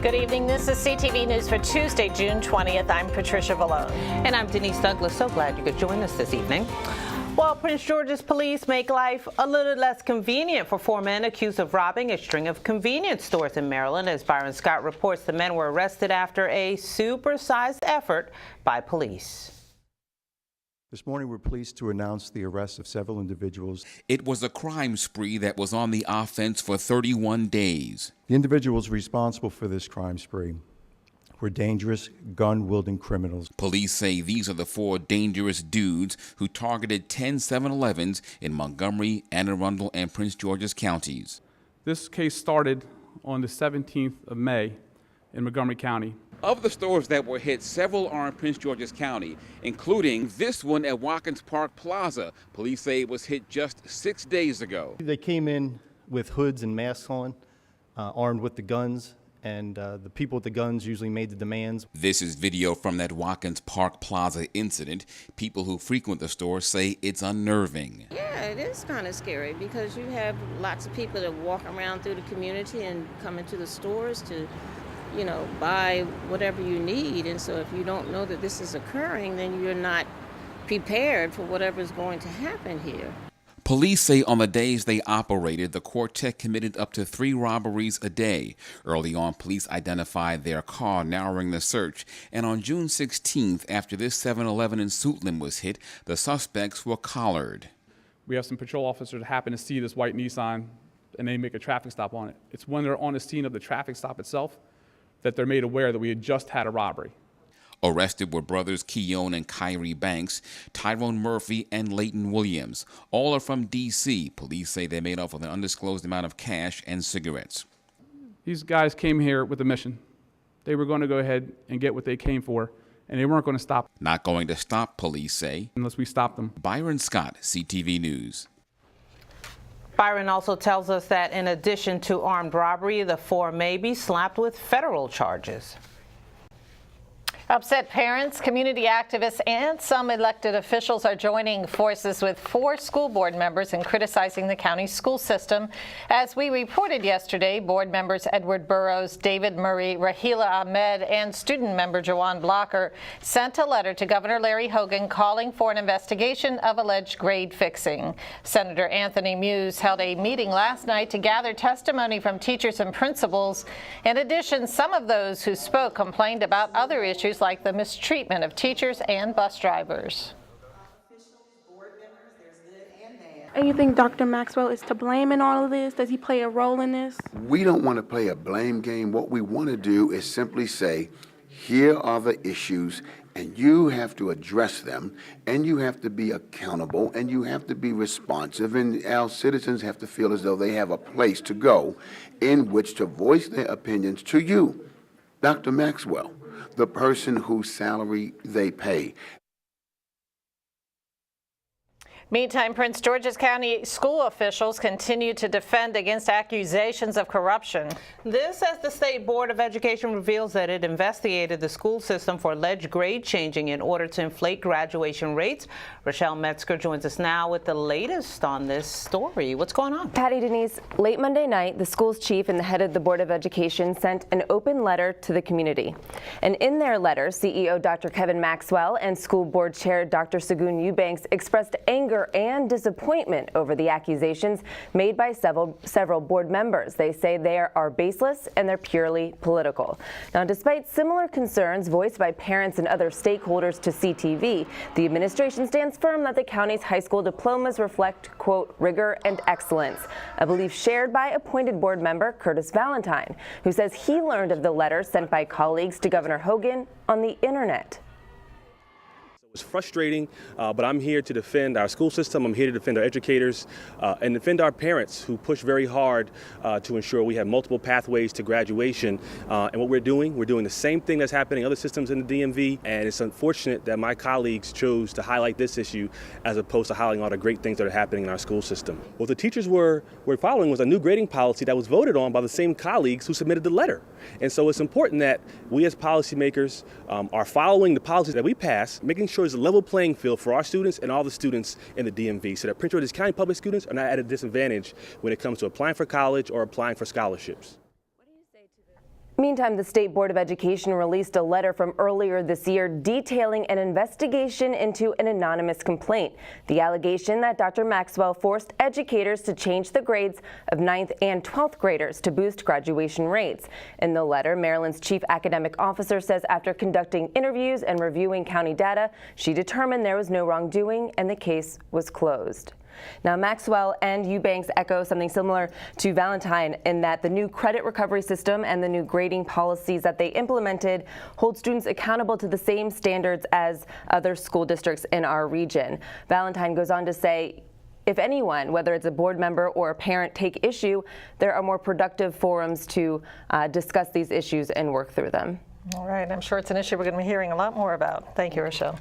Good evening. This is CTV News for Tuesday, June 20th. I'm Patricia Valone. And I'm Denise Douglas. So glad you could join us this evening. Well, Prince George's police make life a little less convenient for four men accused of robbing a string of convenience stores in Maryland. As Byron Scott reports, the men were arrested after a supersized effort by police. This morning, we're pleased to announce the arrest of several individuals. It was a crime spree that was on the offense for 31 days. The individuals responsible for this crime spree were dangerous, gun-wielding criminals. Police say these are the four dangerous dudes who targeted 10 7-Elevens in Montgomery, Anne Arundel, and Prince George's counties. This case started on the 17th of May in Montgomery County. Of the stores that were hit, several are in Prince George's County, including this one at Watkins Park Plaza. Police say it was hit just 6 days ago. They came in with hoods and masks on, armed with the guns, and the people with the guns usually made the demands. This is video from that Watkins Park Plaza incident. People who frequent the store say it's unnerving. Yeah, it is kind of scary because you have lots of people that walk around through the community and come into the stores to buy whatever you need. And so if you don't know that this is occurring, then you're not prepared for whatever is going to happen here. Police say on the days they operated, the quartet committed up to 3 robberies a day. Early on, police identified their car, narrowing the search. And on June 16th, after this 7-Eleven in Suitland was hit, the suspects were collared. We have some patrol officers that happen to see this white Nissan, and they make a traffic stop on it. It's when they're on the scene of the traffic stop itself that they're made aware that we had just had a robbery. Arrested were brothers Keone and Kyrie Banks, Tyrone Murphy, and Leighton Williams. All are from D.C. Police say they made off with an undisclosed amount of cash and cigarettes. These guys came here with a mission. They were going to go ahead and get what they came for, and they weren't going to stop. Not going to stop, police say. Unless we stop them. Byron Scott, CTV News. Byron also tells us that in addition to armed robbery, the four may be slapped with federal charges. Upset parents, community activists, and some elected officials are joining forces with 4 school board members in criticizing the county's school system. As we reported yesterday, board members Edward Burrows, David Murray, Rahila Ahmed, and student member Jawan Blocker sent a letter to Governor Larry Hogan calling for an investigation of alleged grade fixing. Senator Anthony MUSE held a meeting last night to gather testimony from teachers and principals. In addition, some of those who spoke complained about other issues like the mistreatment of teachers and bus drivers. And you think Dr. Maxwell is to blame in all of this? Does he play a role in this? We don't want to play a blame game. What we want to do is simply say, here are the issues, and you have to address them, and you have to be accountable, and you have to be responsive, and our citizens have to feel as though they have a place to go in which to voice their opinions to you, Dr. Maxwell, the person whose salary they pay. Meantime, Prince George's County school officials continue to defend against accusations of corruption. This as the State Board of Education reveals that it investigated the school system for alleged grade changing in order to inflate graduation rates. Rochelle Metzger joins us now with the latest on this story. What's going on? Patty, Denise, late Monday night, the school's chief and the head of the Board of Education sent an open letter to the community. And in their letter, CEO Dr. Kevin Maxwell and School Board Chair Dr. Segun Eubanks expressed anger and disappointment over the accusations made by several board members. They say they are baseless and they're purely political. Now, despite similar concerns voiced by parents and other stakeholders to CTV, the administration stands firm that the county's high school diplomas reflect, quote, rigor and excellence, a belief shared by appointed board member Curtis Valentine, who says he learned of the letter sent by colleagues to Governor Hogan on the internet. It's frustrating, but I'm here to defend our school system. I'm here to defend our educators and defend our parents who push very hard to ensure we have multiple pathways to graduation. And what we're doing the same thing that's happening in other systems in the DMV. And it's unfortunate that my colleagues chose to highlight this issue as opposed to highlighting all the great things that are happening in our school system. What the teachers were following was a new grading policy that was voted on by the same colleagues who submitted the letter. And so it's important that we as policymakers are following the policies that we pass, making sure there's a level playing field for our students and all the students in the DMV so that Prince George's County public students are not at a disadvantage when it comes to applying for college or applying for scholarships. Meantime, the State Board of Education released a letter from earlier this year detailing an investigation into an anonymous complaint. The allegation that Dr. Maxwell forced educators to change the grades of 9th and 12th graders to boost graduation rates. In the letter, Maryland's chief academic officer says after conducting interviews and reviewing county data, she determined there was no wrongdoing and the case was closed. Now, Maxwell and Eubanks echo something similar to Valentine in that the new credit recovery system and the new grading policies that they implemented hold students accountable to the same standards as other school districts in our region. Valentine goes on to say, if anyone, whether it's a board member or a parent, take issue, there are more productive forums to discuss these issues and work through them. All right, I'm sure it's an issue we're going to be hearing a lot more about. Thank you, Rochelle.